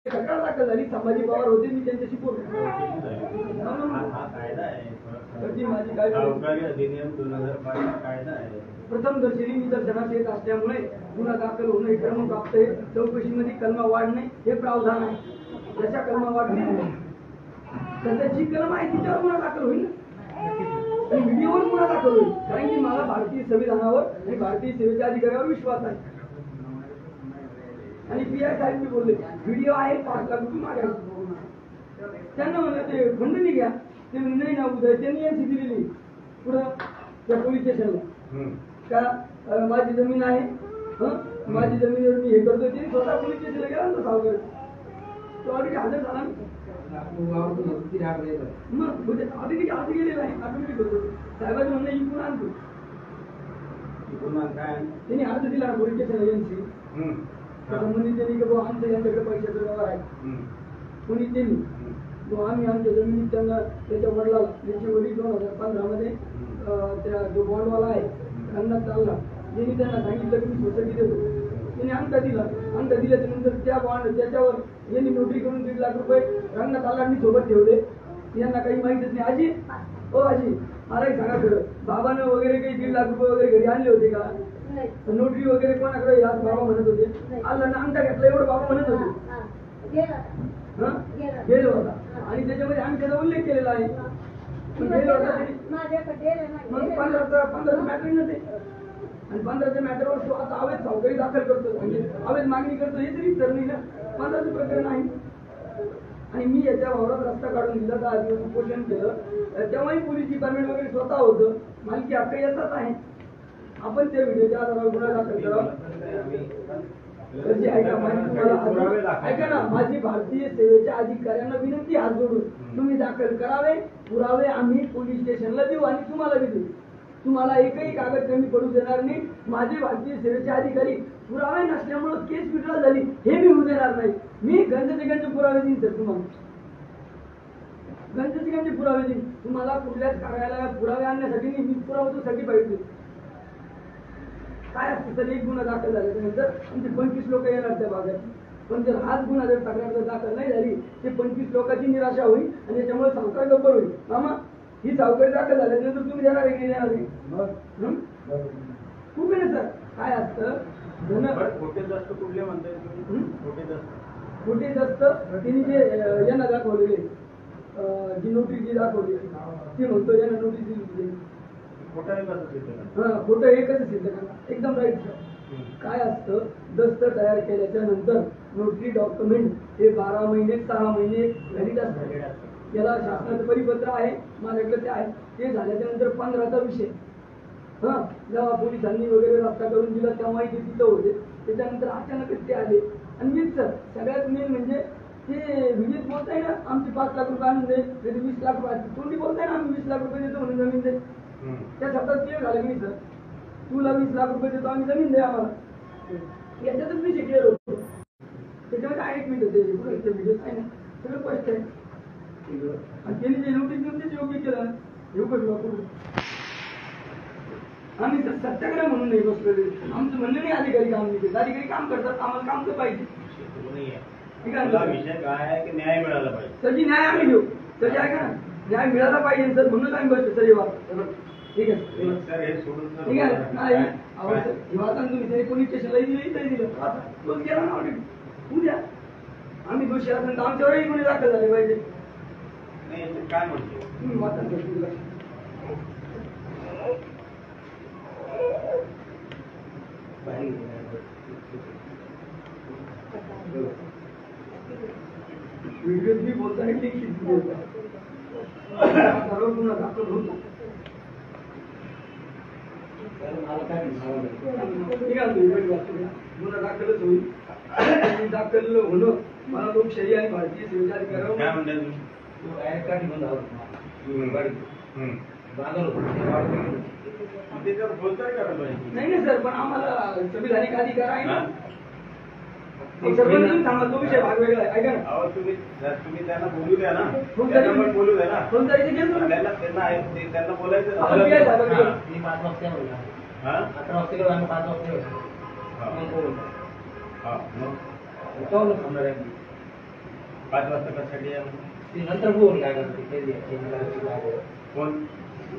तक्रार दाखल झाली, संभाजी पवार होते, मी त्यांच्याशी बोललो. माझी काय अधिनियम 2005 कायदा आहे. प्रथम दर्शनी निदर्शनास येत असल्यामुळे गुन्हा दाखल होणं हे क्रमप्राप्त आहे. चौकशीमध्ये कलमा वाढणे हे प्रावधान आहे. जशा कलमा वाढतील त्याची कलम आहे तिच्यावर गुन्हा दाखल होईल आणि व्हिडिओवर गुन्हा दाखल होईल. कारण की मला भारतीय संविधानावर आणि भारतीय सेवेच्या अधिकाऱ्यावर विश्वास आहे. आणि पीआय साहेब मी बोलले व्हिडिओ आहे 5 लाख रुपये मागायचे. त्यांना म्हणलं ते खंडणी घ्या. ते नाही ना उद्या त्यांनी यांची दिलेली पुढं त्या पोलीस स्टेशनला का माझी जमीन आहे, माझी जमिनीवर मी हे करतोय. ते स्वतः पोलीस स्टेशनला गेला ना सावकार, तो ऑलरेडी हजर झाला मग ऑलरेडी आज गेलेला आहे. ऑटोमॅटिक होतो साहेबांचं म्हणणं इकून आणतो. त्यांनी अर्ज दिला पोलीस स्टेशनला यांची संबंधित त्यांनी की बाबा आमच्या यांच्याकडे पैशाचा व्यवहार आहे. कोणी त्यांनी आम्ही आमच्या जमिनीत त्यांना त्याच्या वडिलाला त्याचे वडील 2015 मध्ये त्या जो बॉन्डवाला आहे त्यांना चालला त्यांनी त्यांना सांगितलं की मी सोसायटी देतो. त्यांनी अंक दिला. अंक दिल्याच्या नंतर त्या बॉन्ड त्याच्यावर यांनी नोटरी करून 1.5 लाख रुपये रंगनाथ आलांनी सोबत ठेवले. यांना काही माहितच नाही. आजी ओ आजी मला एक सांगा खरं, बाबानं वगैरे काही 1.5 लाख रुपये वगैरे घरी आणले होते का? नोटरी वगैरे कोणाकडे याच बाबा म्हणत होते. आला ना अंगठा घेतला एवढं बाबा म्हणत होते. गेलो होता आणि त्याच्यामध्ये आम्ही त्याचा उल्लेख केलेला आहे. गेलो होता मग 15चं मॅटर नव्हते आणि 15च्या मॅटरवर तो आता अवैध सावकारी दाखल करतो म्हणजे अवैध मागणी करतो हे तरी तर नाही ना. 15चं प्रकरण आहे. आणि मी याच्या वावरात रस्ता काढून दिला 10 दिवस उपोषण केलं. तेव्हाही पोलीस डिपार्टमेंट वगैरे स्वतः होतं. मालकी हक्क याचाच आहे. आपण त्या व्हिडिओच्या आधारावर गुन्हा दाखल करावा. ऐका ना, माझी भारतीय सेवेच्या अधिकाऱ्यांना विनंती हात जोडून तुम्ही दाखल करावे. पुरावे आम्ही पोलीस स्टेशनला देऊ आणि तुम्हाला बी देऊ. तुम्हाला एकही कागद कमी पडू देणार नाही. माझे भारतीय सेवेचे अधिकारी पुरावे नसल्यामुळे केस विड्रॉ झाली हे मी होऊ देणार नाही. मी गंजतिकांचे पुरावे देईन सर तुम्हाला. गंजतिकांचे पुरावे देईन तुम्हाला. कुठल्याच कार्यालयात पुरावे आणण्यासाठी नाही, मी पुरावा तो सर्टिफाईड देईन. काय असतं तर एक गुन्हा दाखल झाल्यानंतर तुमचे 25 लोक येणार त्या भागात. पण जर हाच गुन्हा जर तक्रार दाखल नाही झाली ते 25 लोकांची निराशा होईल आणि त्याच्यामुळे सावकार गप्पर होईल. मामा ही सावकारी दाखल झाल्यानंतर तुम्ही देणार आहे की देणार नाही? खूप आहे ना सर. काय असतं खोटे दस्त कुठले म्हणताय? खोटे दस्त त्यांनी जे यांना दाखवलेले जी नोटीस जी दाखवली ती म्हणतो यांना नोटीस दिली. खोटं एकच सिद्ध करा. एकदम राईट सर. काय असतं दस्त तयार केल्याच्या नंतर नोटरी डॉक्युमेंट हे 12 महिने 6 महिने व्हॅलिड असतात. याला शासनाचं परिपत्र आहे माझ्याकडे ते आहे. ते झाल्याच्या नंतर 15चा विषय जेव्हा पोलिसांनी वगैरे रस्ता करून दिला तेव्हाही ते तिथं होते. त्याच्यानंतर अचानकच ते आले. आणि मीच सर सगळ्यात मेन म्हणजे ते विजेत बोलताय ना आमचे 5 लाख रुपये आणून दे, 20 लाख रुपये तोंडी बोलताय ना आम्ही 20 लाख रुपये देतो म्हणून जमीन दे. त्या शब्दात क्लिअर झालं की सर तुला 20 लाख रुपये देतो आम्ही जमीन दे आम्हाला. याच्यातच मी क्लिअर होतो. त्याच्यामध्ये आहे 1 मिनिट होते व्हिडिओ आहे ना सगळं स्पष्ट आहे. आणि त्यांनी जे नोटीस घेऊन तेच योग्य केलं. एवढंच वापरू आम्ही सत्याग्रह म्हणून नाही बसलेले. आमचं म्हणणं नाही अधिकारी काम नाही करत. अधिकारी काम करतात आम्हाला काम तर पाहिजे. ठीक आहे विषय काय आहे की न्याय मिळाला पाहिजे. त्याची न्याय आम्ही घेऊ. त्याची आहे का न्याय मिळाला पाहिजे सर म्हणून आम्ही बसतो सर. हे वाटतं ठीक आहे ठीक आहे. तुम्ही तरी पोलीस स्टेशनला दिलं तोच गेला ना ऑलरेडी. उद्या आम्ही दोषी असेल तर आमच्यावरही गुन्हे दाखल झाले पाहिजे. काय म्हणतो व्हिडिओ मी बोलताना सर्व गुन्हा दाखल होतो. गुन्हा दाखलच होईल. दाखल होणं मला लोकशाही आणि भारतीय सेवेच्या अधिकाऱ्यावर नाही सर. पण आम्हाला संविधानिक अधिकार आहे ना. थांबा तो विषय भाग वेगळा आहे. ऐका ना तुम्ही त्यांना बोलू द्या ना. बोलू द्या ना. त्यांना बोलायचं 5 वाजता बोलला. 11 वाजता गेलो आम्ही 5 वाजता 5 वाजता कशासाठी या? ती नंतर बोल काय करते पहिली कोण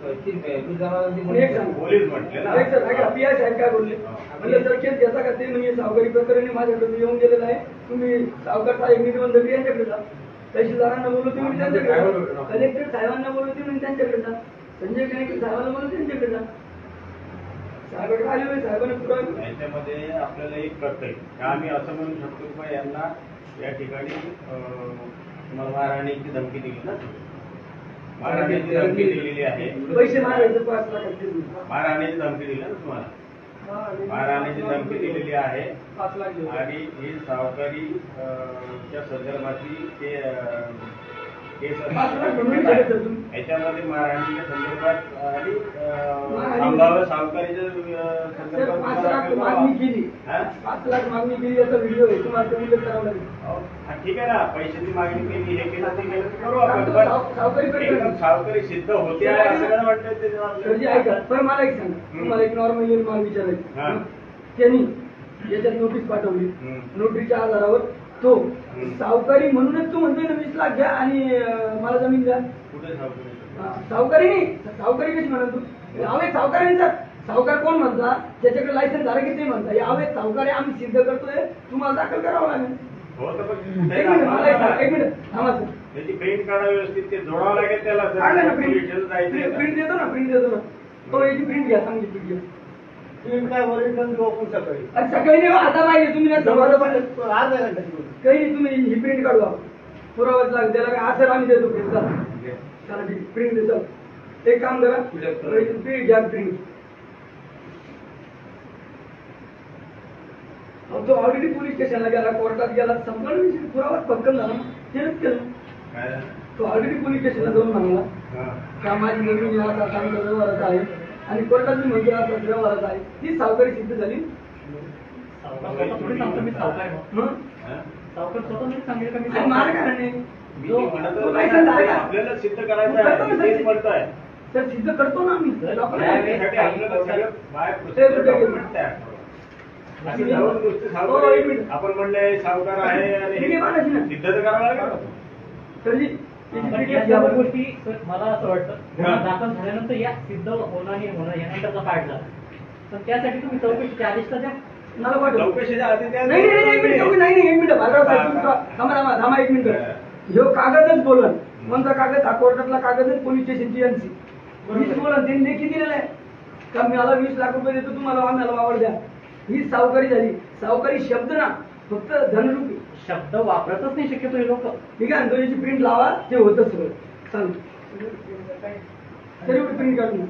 एक सांग. पोलीस म्हटले ना. एक सर ऐका पी.आय. साहेब काय बोलले म्हणजे सर केस घेता का ते म्हणजे सावकारी प्रकरणी माझ्याकडे येऊन गेलेलं आहे तुम्ही सावकार साहेब निबंधक यांच्याकडे जा तहसीलदारांना बोलू तुम्ही त्यांच्याकडे जा कलेक्टर साहेबांना बोलू तुम्ही त्यांच्याकडे जा संजय कलेक्टर साहेबांना बोलू त्यांच्याकडे जा साहेबांकडे आले होते साहेबांना पुरा याच्यामध्ये आपल्याला एक कळत आहे का आम्ही असं म्हणू शकतो की बा यांना या ठिकाणी तुम्हाला मारहाणीची धमकी दिली ना मारहाणीची धमकी दिलेली आहे पैसे मारायचं 5 लाख मारहाणीची धमकी दिली ना तुम्हाला मारहाणीची धमकी दिलेली आहे 5 लाख देऊ. आणि ही सावकारी च्या संदर्भातली ते केस 5 लाख म्हणून केलं सर तुम्ही. याच्यामध्ये मारहाणीच्या संदर्भात आणि मारहाणी- संभाव्य सावकारीच्या सर 5 लाख मागणी केली हा? 5 लाख मागणी केली याचा व्हिडिओ आहे तुम्हाला ते उल्लेख करावा लागेल हा, ठीक आहे ना पैशाची मागणी केली हे केलं ते केलं ते करू आपण सावकारी पण प्रकरण. एकदम सावकारी सिद्ध होते आहे असं काय वाटतं ते सरजी ऐका पण मला एक सांगा तुम्हाला एक नॉर्मल मला हा. विचारायचं त्यांनी याच्यात नोटीस पाठवली नोटरीच्या आधारावर तो सावकारी म्हणूनच तू म्हणतोय ना 20 लाख घ्या आणि मला जमीन द्या कुठे सावकारी सावकारी नाही सावकारी कशी म्हणत तू अवैध सावकारांचा सावकार कोण म्हणता त्याच्याकडे लायसन्स झालं की ते म्हणता या अवैध सावकारी आम्ही सिद्ध करतोय तुम्हाला दाखल करावं लागेल हो तर पण एक मिनिट मला एक सांगा, एक मिनिट थांबा सर त्याची प्रिंट काढा व्यवस्थित ते जोडावं लागेल त्याला काढलं ना पोलीस स्टेशन जायचं प्रिंट देतो ना प्रिंट देतो ना तो याची प्रिंट घ्या चांगली प्रिंट घ्या तुम्ही काय ओरिजिनल ओपन सकाळी अरे सकाळी नाही आता पाहिजे तुम्ही नाही समाजा पाहिजे अर्धा घंटा घेऊन काही नाही तुम्ही ही प्रिंट काढवा पुरावाच लागेल त्याला काय असं आम्ही देतो प्रिंट चला ठीक प्रिंट देतो एक काम करा प्रिंट घ्या प्रिंट तो ऑलरेडी पोलीस स्टेशनला गेला कोर्टात गेला संपला विषय पुरावाच पक्कम झाला तेच केलं काय? तो ऑलरेडी पोलीस स्टेशनला जाऊन म्हणाला हा. का माझी नवीन असा आमचा व्यवहाराचा आहे आणि कोर्टात मी म्हणतो असा व्यवहाराचा आहे ती सावकारी सिद्ध झाली थोडी सांगतो मी सावकार आहे म्हणून. मग हा? सावकार स्वतः नाही सांगेल का मी आणि मार कारण नाही मी जो- म्हणत तो होतो लायसन्स ना, आहे का? आपल्याला सिद्ध तो करायचं करतो आहे ना तेच सर. म्हणतोय सर सिद्ध करतो ना आम्ही त्यासाठी आपल्याला सगळं बाय ते procedure कुठे गेलं? document तयार करावं. असं हो, जाऊन नुसतं एक सावकारी मिनिट. आपण म्हणले सावकार आहे आणि ठीक आहे, मानाची ना. सिद्ध तर करावं लागेल ना. सरजी पण याची या PDF घ्या सर्व बरं. गोष्टी सर, मला असं वाटतं गुन्हा दाखल झाल्यानंतर या सिद्ध होणं आणि होणं यानंतरचा पाठ झाला पण त्यासाठी तुम्ही चौकशीचे आदेश तर द्या मला पाठव. चौकशीच्या आधी त्या- नाही नाही नाही, एक मिनिट नाही नाही एक मिनिट भार्गव साहेब तुमचा थांबा थांबा थांबा एक मिनिट ह्यो कागदच बोलन कोणता कागद हा कोर्टातला कागदच पोलीस स्टेशनची एनसी मीच बोलन त्यांनी लेखी दिलेलं आहे का मला 20 लाख रुपये देतो तुम्हाला आम्हाला वावर द्या ही सावकारी झाली सावकारी शब्द ना फक्त धनरूपी शब्द वापरतच नाही शक्यतो हे लोक ठीक आहे तो याची प्रिंट लावा ते होतं सगळं चालेल तरी एवढी प्रिंट काढून